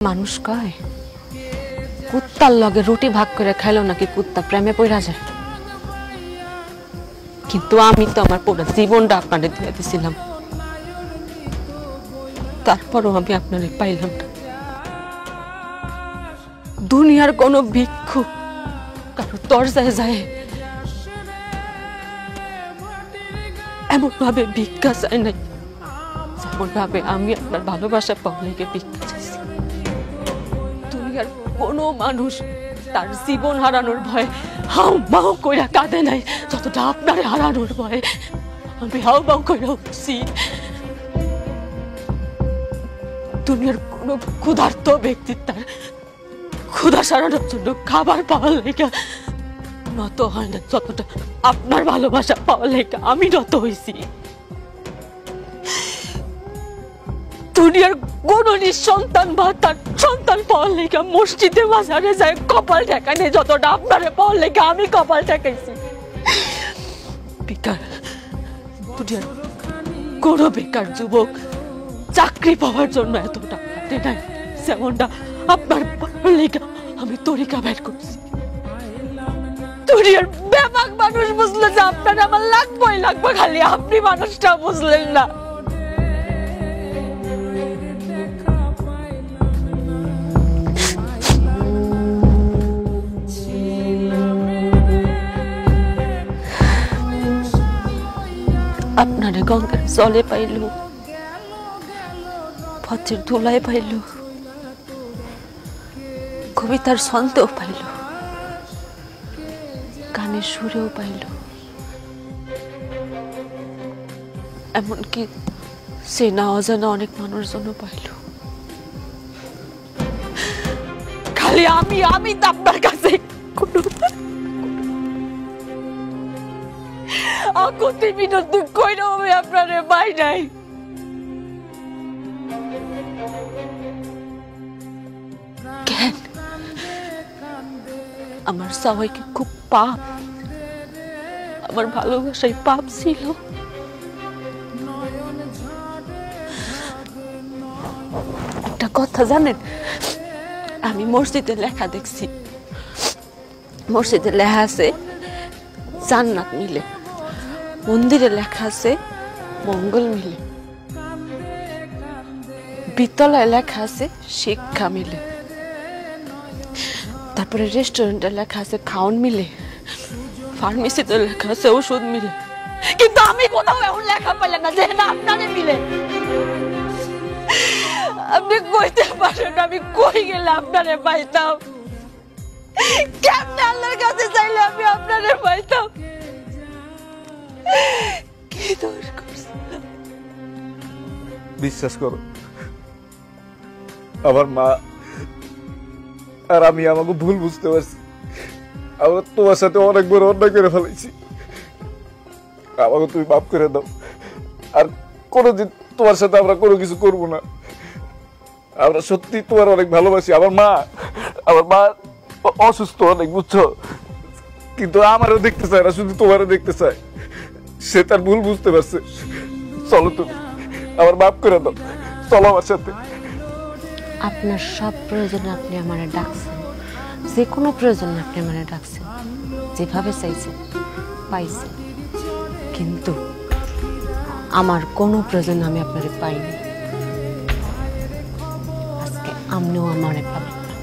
মানুষ কয় কুত্তার লগে রুটি ভাগ করে খাইলো নাকি কুত্তা প্রেমে পড়া যায়, কিন্তু আমি তো আমার পুরো জীবনটা আপনাদের দিয়ে দিছিলাম, তারপরও আমি আপনাদের পাইলাম না। দুনিয়ার কোন ভিক্ষু কারো দরজায় যায় এমন ভাবে ভিক্ষা চাই নাই, যেমন ভাবে আমি আপনার ভালোবাসা পাবলিকে ভিক্ষা চাইছি। দুনিয়ার কোনো মানুষ তার জীবন হারানোর ভয়ে হাউ মাউ কইরা কাঁদে নাই যতটা আপনারে হারানোর ভয়ে আমি হাউ মাউ কইরা উঠছি। দুনিয়ার কোনো ক্ষুধার্ত ব্যক্তি তার ক্ষুধা সারানোর জন্য খাবার পাওয়ার লেগে নত হয় না যতটা আপনার ভালোবাসা পাওয়ার লেগে আমি নত হয়েছি। দুনিয়ার কোন নিঃসন্তান বা তার সন্তান পাওয়ার লেগে মসজিদে মাজারে যায় কপাল ঠেকায় নেই যতটা আপনারে পাওয়ার লেগে আমি কপাল ঠেকাইছি। বেকার দুনিয়ার কোন বেকার যুবক চাকরি পাওয়ার জন্য এতটা হাতে নাই যেমনটা আপনার পাওয়ার লেগে আমি তরিকা বের করছি। দুনিয়ার বেবাক মানুষ বুঝলো যে আপনার আমার লাগবেই লাগবে, খালি আপনি মানুষটা বুঝলেন না। আপনারে গঙ্গার জলে পাইল, পথের ধুলায় পাইল, কবিতার ছন্দেও পাইল, গানের সুরেও পাইল, এমনকি চেনা অজানা অনেক মানুষজনও পাইল। খালি আমি তো আপনার কাছে আকতি বিনোদন কইরা হবে আপনারে পাই নাই। কেন আমার সবাই কি খুব পাপ? আমার ভালোবাসাই পাপ ছিল? একটা কথা জানেন, আমি মসজিদে লেখা দেখছি, মসজিদে লেখা আছে জান্নাত মিলে, মন্দিরে লেখা আছে মঙ্গল মিলে, বিদ্যালয়ে লেখা আছে শিক্ষা মিলে, তারপরে রেস্টুরেন্টে লেখা আছে খাওন মিলে, ফার্মেসিতে লেখা আছে ওষুধ মিলে, কিন্তু আমি কোথাও এমন লেখা পাইলাম না যে না আপনারে মিলে। আপনি কইতে পারেন আমি কই গেলে আপনারে পাইতাম? কেমনে আল্লাহর কাছে চাইলে আমি আপনারে পাইতাম? কি দোষ করছিলাম? বিশ্বাস করো, আমার মা আর আমি আমাকে ভুল বুঝতে পারছি। আমরা তোমার সাথে অনেক বড় অন্যায় করে ফেলেছি, আমাকে তুমি মাফ করে দাও। আর কোনোদিন তোমার সাথে আমরা কোনো কিছু করবো না। আমরা সত্যি তোমার অনেক ভালোবাসি। আমার মা অসুস্থ অনেক, বুঝছো, কিন্তু আমারও দেখতে চায় না, শুধু তোমারও দেখতে চায়। সে তার ভুল বুঝতে পারছে। চলো তুমি আমার মাফ করে দাও, চলো আমার সাথে। আপনার সব প্রয়োজনে আপনি আমারে ডাকছেন, যে কোনো প্রয়োজনে আপনি আমারে ডাকছেন, যেভাবে চাইছেন পাইছেন, কিন্তু আমার কোনো প্রয়োজন আমি আপনারে পাইনি। আজকে আপনিও আমারে পাবেন না।